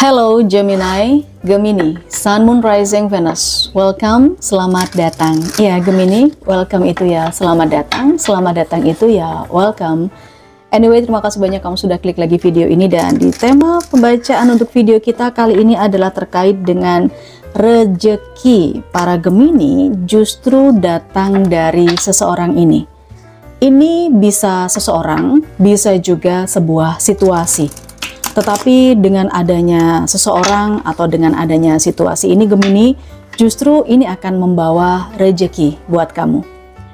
Hello Gemini, Gemini, Sun, Moon, Rising, Venus. Welcome, selamat datang. Ya Gemini, welcome itu ya selamat datang. Selamat datang itu ya welcome. Anyway, terima kasih banyak kamu sudah klik lagi video ini. Dan di tema pembacaan untuk video kita kali ini adalah terkait dengan rejeki. Para Gemini justru datang dari seseorang ini. Ini bisa seseorang, bisa juga sebuah situasi. Tetapi dengan adanya seseorang atau dengan adanya situasi ini Gemini, justru ini akan membawa rejeki buat kamu.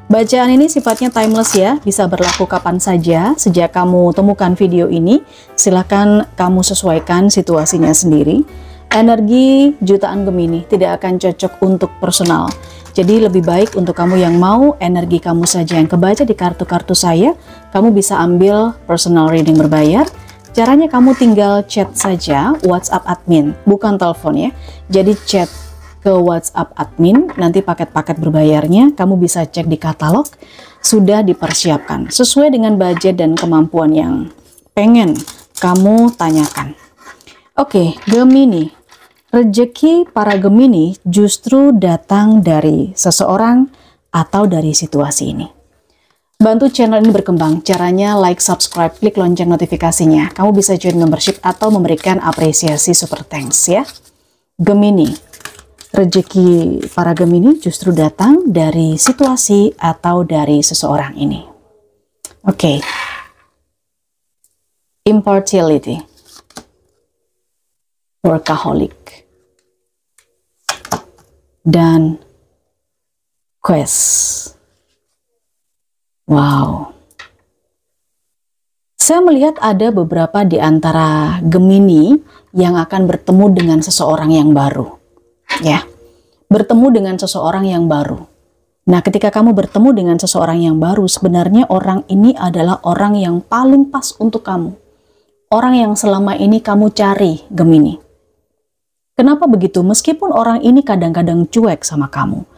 Bacaan ini sifatnya timeless ya, bisa berlaku kapan saja. Sejak kamu temukan video ini, silahkan kamu sesuaikan situasinya sendiri. Energi jutaan Gemini tidak akan cocok untuk personal. Jadi lebih baik untuk kamu yang mau energi kamu saja yang kebaca di kartu-kartu saya, kamu bisa ambil personal reading berbayar. Caranya kamu tinggal chat saja WhatsApp admin, bukan telepon ya. Jadi chat ke WhatsApp admin, nanti paket-paket berbayarnya kamu bisa cek di katalog, sudah dipersiapkan sesuai dengan budget dan kemampuan yang pengen kamu tanyakan. Oke, Gemini, rejeki para Gemini justru datang dari seseorang atau dari situasi ini. Bantu channel ini berkembang, caranya like, subscribe, klik lonceng notifikasinya. Kamu bisa join membership atau memberikan apresiasi super thanks ya. Gemini, rejeki para Gemini justru datang dari situasi atau dari seseorang ini. Oke. Impartiality, workaholic, dan quest. Wow, saya melihat ada beberapa di antara Gemini yang akan bertemu dengan seseorang yang baru, ya, bertemu dengan seseorang yang baru. Nah, ketika kamu bertemu dengan seseorang yang baru, sebenarnya orang ini adalah orang yang paling pas untuk kamu, orang yang selama ini kamu cari, Gemini. Kenapa begitu? Meskipun orang ini kadang-kadang cuek sama kamu,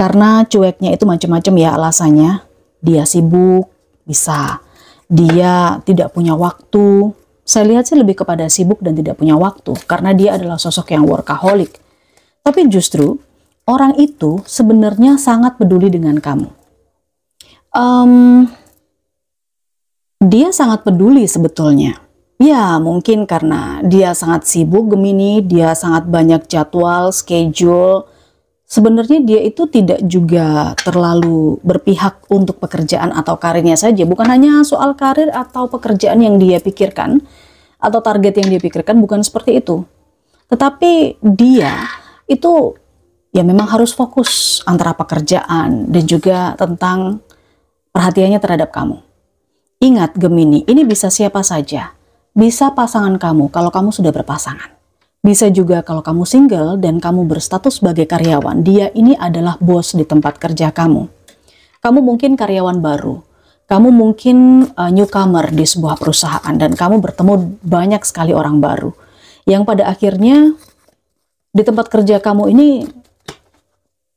karena cueknya itu macam-macam ya alasannya. Dia sibuk, bisa. Dia tidak punya waktu. Saya lihat sih lebih kepada sibuk dan tidak punya waktu. Karena dia adalah sosok yang workaholic. Tapi justru, orang itu sebenarnya sangat peduli dengan kamu. Dia sangat peduli sebetulnya. Ya, mungkin karena dia sangat sibuk, Gemini. Dia sangat banyak jadwal, schedule. Sebenarnya dia itu tidak juga terlalu berpihak untuk pekerjaan atau karirnya saja. Bukan hanya soal karir atau pekerjaan yang dia pikirkan, atau target yang dia pikirkan, bukan seperti itu. Tetapi dia itu ya memang harus fokus antara pekerjaan dan juga tentang perhatiannya terhadap kamu. Ingat Gemini, ini bisa siapa saja. Bisa pasangan kamu kalau kamu sudah berpasangan. Bisa juga kalau kamu single dan kamu berstatus sebagai karyawan, dia ini adalah bos di tempat kerja kamu. Kamu mungkin karyawan baru, kamu mungkin newcomer di sebuah perusahaan dan kamu bertemu banyak sekali orang baru. Yang pada akhirnya di tempat kerja kamu ini,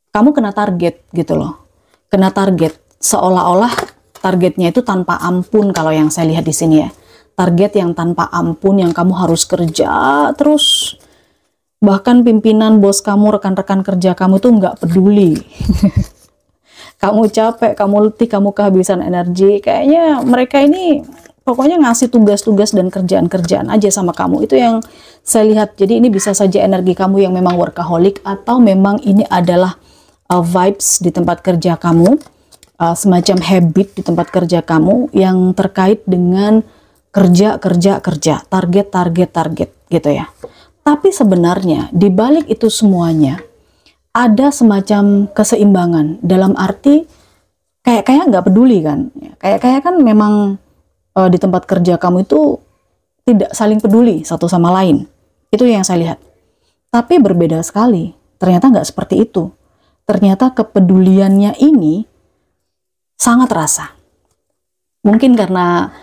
kamu kena target gitu loh. Kena target, seolah-olah targetnya itu tanpa ampun kalau yang saya lihat di sini ya. Target yang tanpa ampun yang kamu harus kerja terus. Bahkan pimpinan, bos kamu, rekan-rekan kerja kamu tuh nggak peduli. Kamu capek, kamu letih, kamu kehabisan energi. Kayaknya mereka ini pokoknya ngasih tugas-tugas dan kerjaan-kerjaan aja sama kamu. Itu yang saya lihat. Jadi ini bisa saja energi kamu yang memang workaholic atau memang ini adalah vibes di tempat kerja kamu. Semacam habit di tempat kerja kamu yang terkait dengan kerja, target gitu ya. Tapi sebenarnya di balik itu semuanya ada semacam keseimbangan dalam arti kayak nggak peduli kan. Kayak kan memang di tempat kerja kamu itu tidak saling peduli satu sama lain. Itu yang saya lihat. Tapi berbeda sekali. Ternyata nggak seperti itu. Ternyata kepeduliannya ini sangat terasa. Mungkin karena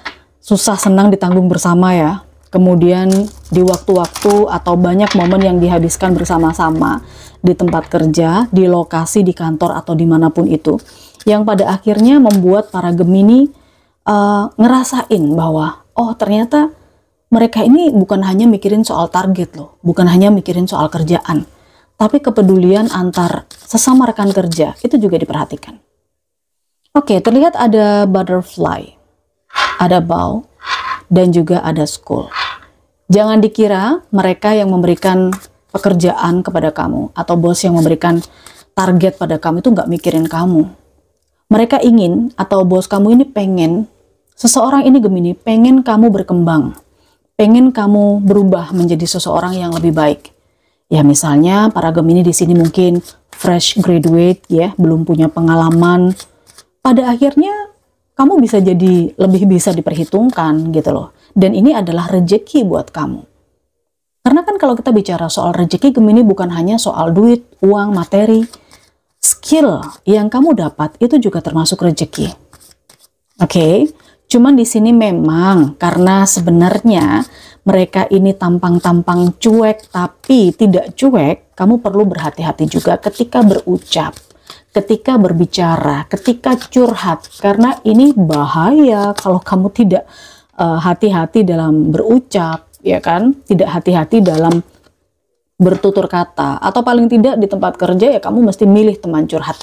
susah senang ditanggung bersama ya. Kemudian di waktu-waktu atau banyak momen yang dihabiskan bersama-sama di tempat kerja, di lokasi, di kantor atau dimanapun itu. Yang pada akhirnya membuat para Gemini ngerasain bahwa oh ternyata mereka ini bukan hanya mikirin soal target loh, bukan hanya mikirin soal kerjaan, tapi kepedulian antar sesama rekan kerja itu juga diperhatikan. Oke, terlihat ada butterfly, ada bow, dan juga ada school. Jangan dikira mereka yang memberikan pekerjaan kepada kamu atau bos yang memberikan target pada kamu itu nggak mikirin kamu. Mereka ingin atau bos kamu ini pengen, seseorang ini Gemini pengen kamu berkembang, pengen kamu berubah menjadi seseorang yang lebih baik. Ya misalnya para Gemini di sini mungkin fresh graduate ya, belum punya pengalaman. Pada akhirnya kamu bisa jadi lebih bisa diperhitungkan gitu loh. Dan ini adalah rezeki buat kamu. Karena kan kalau kita bicara soal rezeki Gemini bukan hanya soal duit, uang, materi, skill yang kamu dapat itu juga termasuk rezeki. Oke, cuman di sini memang karena sebenarnya mereka ini tampang-tampang cuek tapi tidak cuek, kamu perlu berhati-hati juga ketika berucap, ketika berbicara, ketika curhat, karena ini bahaya kalau kamu tidak hati-hati dalam berucap, ya kan? Tidak hati-hati dalam bertutur kata, atau paling tidak di tempat kerja ya kamu mesti milih teman curhat.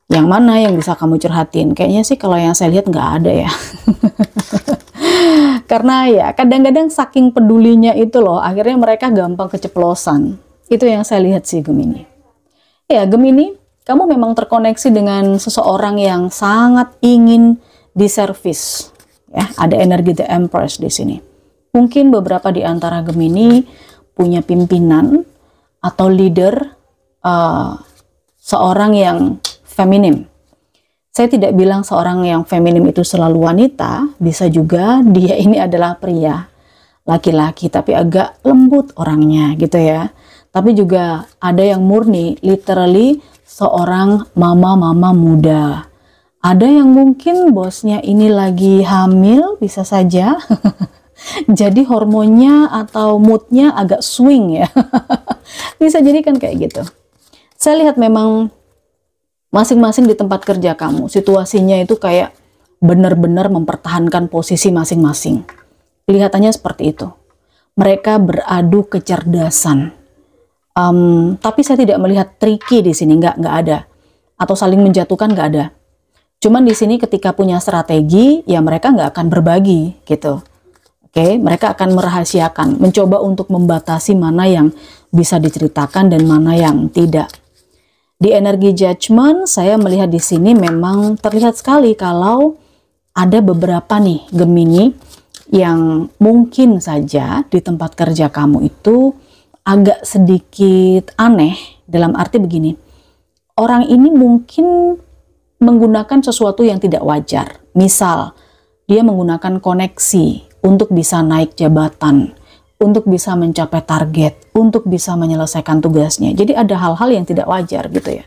Yang mana yang bisa kamu curhatin? Kayaknya sih kalau yang saya lihat nggak ada ya. Karena ya kadang-kadang saking pedulinya itu loh, akhirnya mereka gampang keceplosan. Itu yang saya lihat sih Gemini. Ya Gemini, kamu memang terkoneksi dengan seseorang yang sangat ingin diservis. Ya, ada energi The Empress di sini. Mungkin beberapa di antara Gemini punya pimpinan atau leader seorang yang feminim. Saya tidak bilang seorang yang feminim itu selalu wanita, bisa juga dia ini adalah pria, laki-laki tapi agak lembut orangnya gitu ya. Tapi juga ada yang murni, literally seorang mama-mama muda. Ada yang mungkin bosnya ini lagi hamil, bisa saja. Jadi hormonnya atau moodnya agak swing ya. Bisa jadi kan kayak gitu. Saya lihat memang masing-masing di tempat kerja kamu, situasinya itu kayak benar-benar mempertahankan posisi masing-masing. Kelihatannya seperti itu. Mereka beradu kecerdasan. Tapi saya tidak melihat tricky di sini, nggak ada. Atau saling menjatuhkan, nggak ada. Cuman di sini ketika punya strategi, ya mereka nggak akan berbagi gitu. Oke, mereka akan merahasiakan, mencoba untuk membatasi mana yang bisa diceritakan dan mana yang tidak. Di energi judgment, saya melihat di sini memang terlihat sekali kalau ada beberapa nih Gemini yang mungkin saja di tempat kerja kamu itu agak sedikit aneh, dalam arti begini. Orang ini mungkin menggunakan sesuatu yang tidak wajar. Misal, dia menggunakan koneksi untuk bisa naik jabatan, untuk bisa mencapai target, untuk bisa menyelesaikan tugasnya. Jadi ada hal-hal yang tidak wajar gitu ya.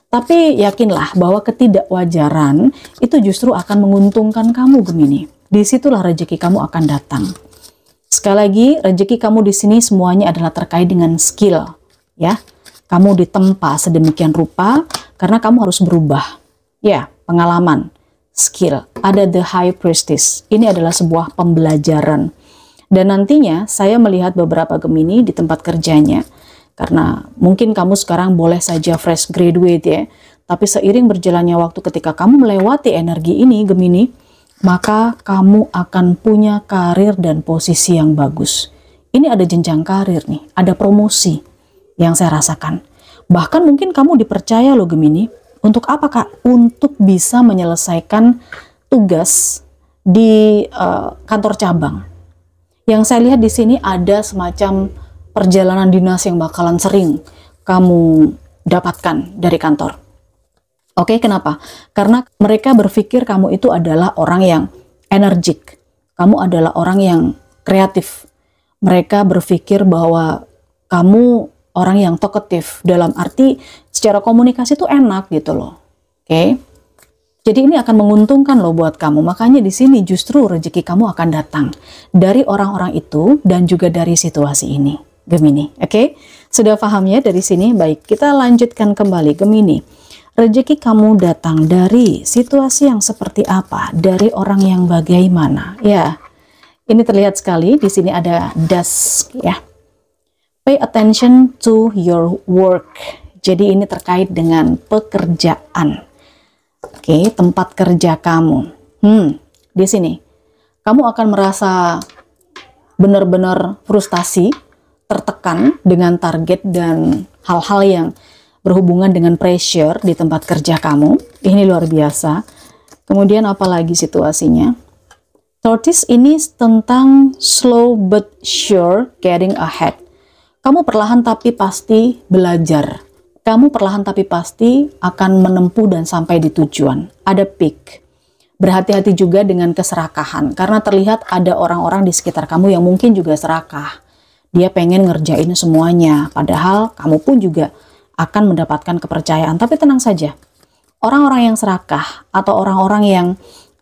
Tapi yakinlah bahwa ketidakwajaran itu justru akan menguntungkan kamu Gemini. Disitulah rezeki kamu akan datang. Sekali lagi, rezeki kamu di sini semuanya adalah terkait dengan skill, ya. Kamu ditempa sedemikian rupa karena kamu harus berubah. Ya, pengalaman, skill. Ada the high priestess. Ini adalah sebuah pembelajaran. Dan nantinya saya melihat beberapa Gemini di tempat kerjanya. Karena mungkin kamu sekarang boleh saja fresh graduate ya. Tapi seiring berjalannya waktu ketika kamu melewati energi ini Gemini, maka kamu akan punya karir dan posisi yang bagus. Ini ada jenjang karir nih, ada promosi yang saya rasakan. Bahkan mungkin kamu dipercaya loh Gemini. Untuk apa Kak? Untuk bisa menyelesaikan tugas di kantor cabang. Yang saya lihat di sini ada semacam perjalanan dinas yang bakalan sering kamu dapatkan dari kantor. Oke, kenapa? Karena mereka berpikir kamu itu adalah orang yang energik. Kamu adalah orang yang kreatif. Mereka berpikir bahwa kamu orang yang talkative, dalam arti secara komunikasi itu enak gitu loh. Oke. Jadi ini akan menguntungkan loh buat kamu. Makanya di sini justru rezeki kamu akan datang dari orang-orang itu dan juga dari situasi ini, Gemini. Oke. Sudah paham ya dari sini? Baik, kita lanjutkan kembali Gemini. Rezeki kamu datang dari situasi yang seperti apa? Dari orang yang bagaimana? Ya. Ini terlihat sekali, di sini ada desk ya. Pay attention to your work. Jadi ini terkait dengan pekerjaan. Oke, tempat kerja kamu. Di sini kamu akan merasa benar-benar frustasi, tertekan dengan target dan hal-hal yang berhubungan dengan pressure di tempat kerja kamu. Ini luar biasa. Kemudian apalagi situasinya? Tortoise ini tentang slow but sure getting ahead. Kamu perlahan tapi pasti belajar. Kamu perlahan tapi pasti akan menempuh dan sampai di tujuan. Ada peak. Berhati-hati juga dengan keserakahan. Karena terlihat ada orang-orang di sekitar kamu yang mungkin juga serakah. Dia pengen ngerjain semuanya. Padahal kamu pun juga akan mendapatkan kepercayaan. Tapi tenang saja. Orang-orang yang serakah atau orang-orang yang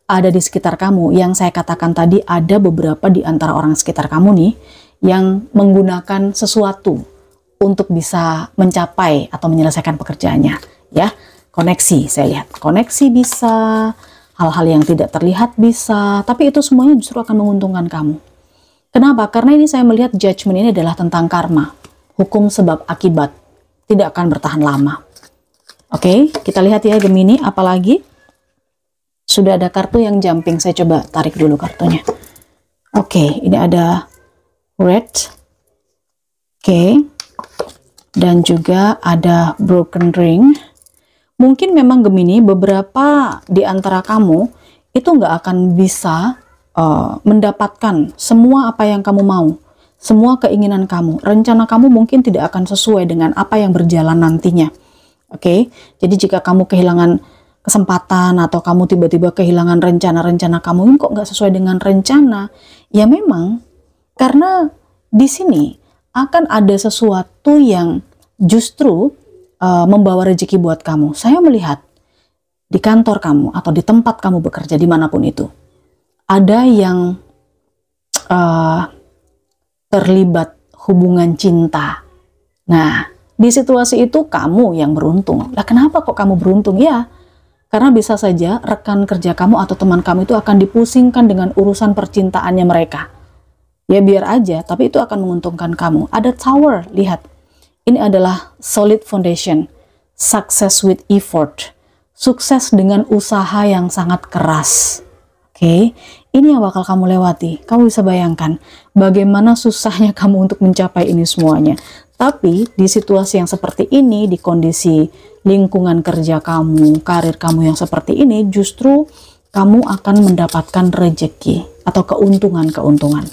ada di sekitar kamu, yang saya katakan tadi, ada beberapa di antara orang sekitar kamu nih yang menggunakan sesuatu untuk bisa mencapai atau menyelesaikan pekerjaannya ya. Koneksi, saya lihat koneksi bisa, hal-hal yang tidak terlihat bisa, tapi itu semuanya justru akan menguntungkan kamu. Kenapa? Karena ini saya melihat judgment ini adalah tentang karma, hukum sebab akibat, tidak akan bertahan lama. Oke, kita lihat ya Gemini, apalagi sudah ada kartu yang jumping. Saya coba tarik dulu kartunya. Oke, ini ada red. Oke. Dan juga ada broken ring. Mungkin memang Gemini, beberapa di antara kamu itu nggak akan bisa mendapatkan semua apa yang kamu mau. Semua keinginan kamu. Rencana kamu mungkin tidak akan sesuai dengan apa yang berjalan nantinya. Oke. Jadi jika kamu kehilangan kesempatan atau kamu tiba-tiba kehilangan rencana-rencana kamu, ini kok nggak sesuai dengan rencana, ya memang karena di sini akan ada sesuatu yang justru membawa rezeki buat kamu. Saya melihat di kantor kamu atau di tempat kamu bekerja dimanapun itu ada yang terlibat hubungan cinta. Nah, di situasi itu kamu yang beruntung. Lah kenapa kok kamu beruntung? Ya karena bisa saja rekan kerja kamu atau teman kamu itu akan dipusingkan dengan urusan percintaannya mereka. Ya biar aja, tapi itu akan menguntungkan kamu. Ada tower, lihat. Ini adalah solid foundation. Success with effort. Sukses dengan usaha yang sangat keras. Oke, ini yang bakal kamu lewati. Kamu bisa bayangkan bagaimana susahnya kamu untuk mencapai ini semuanya. Tapi di situasi yang seperti ini, di kondisi lingkungan kerja kamu, karir kamu yang seperti ini, justru kamu akan mendapatkan rezeki atau keuntungan-keuntungan.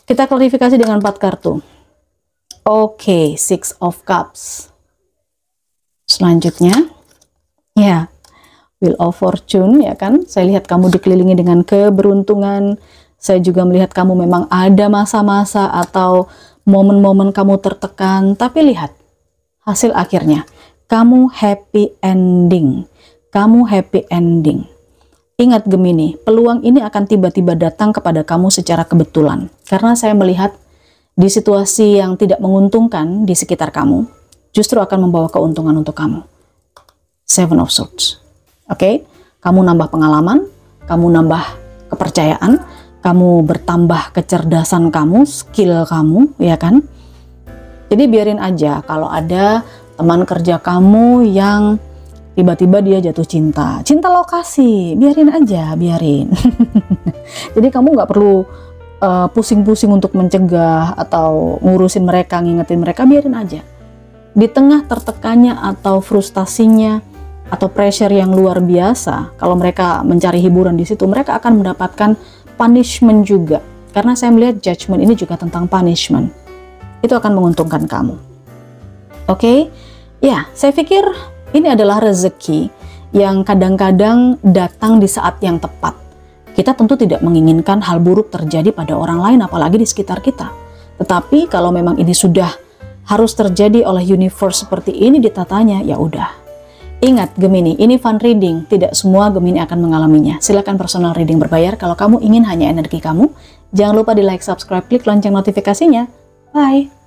Kita klarifikasi dengan 4 kartu. Oke, Six of Cups. Selanjutnya, ya, Wheel of Fortune, ya kan? Saya lihat kamu dikelilingi dengan keberuntungan. Saya juga melihat kamu memang ada masa-masa atau momen-momen kamu tertekan, tapi lihat hasil akhirnya. Kamu happy ending. Kamu happy ending. Ingat Gemini, peluang ini akan tiba-tiba datang kepada kamu secara kebetulan. Karena saya melihat di situasi yang tidak menguntungkan di sekitar kamu, justru akan membawa keuntungan untuk kamu. Seven of Swords. Oke, kamu nambah pengalaman, kamu nambah kepercayaan, kamu bertambah kecerdasan kamu, skill kamu, ya kan? Jadi biarin aja kalau ada teman kerja kamu yang tiba-tiba dia jatuh cinta. Cinta lokasi, biarin aja, biarin. Jadi kamu nggak perlu pusing-pusing untuk mencegah atau ngurusin mereka, ngingetin mereka, biarin aja. Di tengah tertekannya atau frustasinya atau pressure yang luar biasa, kalau mereka mencari hiburan di situ, mereka akan mendapatkan punishment juga. Karena saya melihat judgment ini juga tentang punishment. Itu akan menguntungkan kamu. Oke? Ya, saya pikir ini adalah rezeki yang kadang-kadang datang di saat yang tepat. Kita tentu tidak menginginkan hal buruk terjadi pada orang lain, apalagi di sekitar kita. Tetapi kalau memang ini sudah harus terjadi oleh universe seperti ini ditatanya, ya udah. Ingat Gemini, ini fun reading, tidak semua Gemini akan mengalaminya. Silakan personal reading berbayar kalau kamu ingin hanya energi kamu. Jangan lupa di like, subscribe, klik lonceng notifikasinya. Bye!